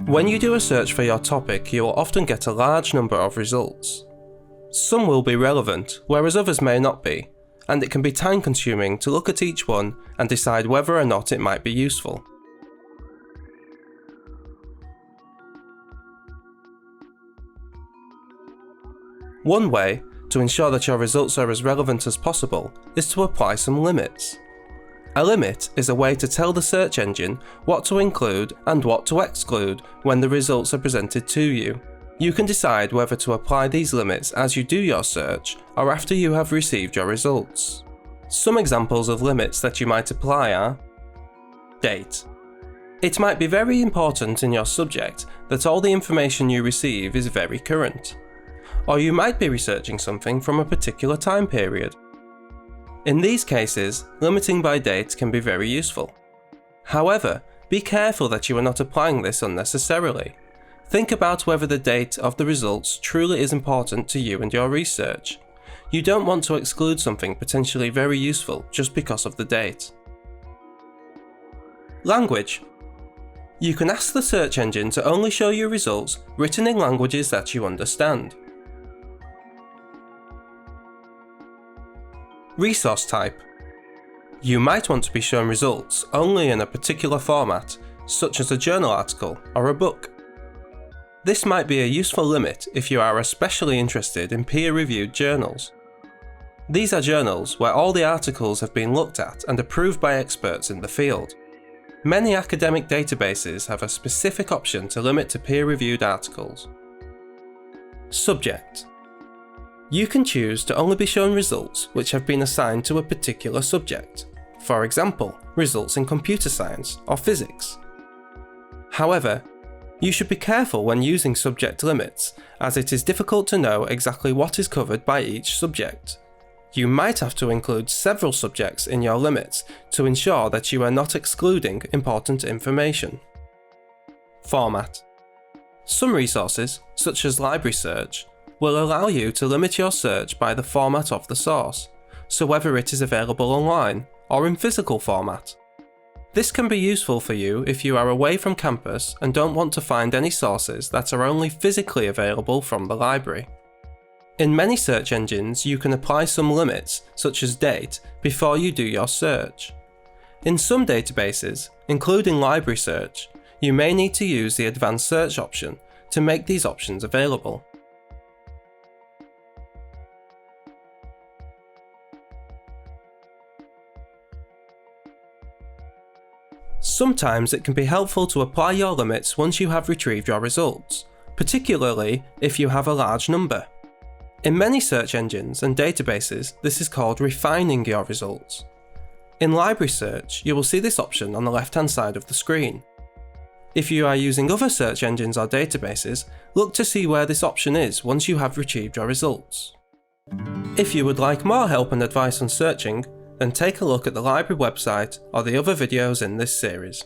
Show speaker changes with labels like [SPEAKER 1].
[SPEAKER 1] When you do a search for your topic, you will often get a large number of results. Some will be relevant, whereas others may not be, and it can be time consuming to look at each one and decide whether or not it might be useful. One way to ensure that your results are as relevant as possible is to apply some limits. A limit is a way to tell the search engine what to include and what to exclude when the results are presented to you. You can decide whether to apply these limits as you do your search or after you have received your results. Some examples of limits that you might apply are: date. It might be very important in your subject that all the information you receive is very current. Or you might be researching something from a particular time period. In these cases, limiting by date can be very useful. However, be careful that you are not applying this unnecessarily. Think about whether the date of the results truly is important to you and your research. You don't want to exclude something potentially very useful just because of the date. Language. You can ask the search engine to only show you results written in languages that you understand. Resource type. You might want to be shown results only in a particular format, such as a journal article or a book. This might be a useful limit if you are especially interested in peer-reviewed journals. These are journals where all the articles have been looked at and approved by experts in the field. Many academic databases have a specific option to limit to peer-reviewed articles. Subject. You can choose to only be shown results which have been assigned to a particular subject, for example, results in computer science or physics. However, you should be careful when using subject limits, as it is difficult to know exactly what is covered by each subject. You might have to include several subjects in your limits to ensure that you are not excluding important information. Format. Some resources, such as Library Search, will allow you to limit your search by the format of the source, so whether it is available online or in physical format. This can be useful for you if you are away from campus and don't want to find any sources that are only physically available from the library. In many search engines, you can apply some limits, such as date, before you do your search. In some databases, including Library Search, you may need to use the Advanced Search option to make these options available. Sometimes it can be helpful to apply your limits once you have retrieved your results, particularly if you have a large number. In many search engines and databases, this is called refining your results. In Library Search, you will see this option on the left-hand side of the screen. If you are using other search engines or databases, look to see where this option is once you have retrieved your results. If you would like more help and advice on searching, then take a look at the library website or the other videos in this series.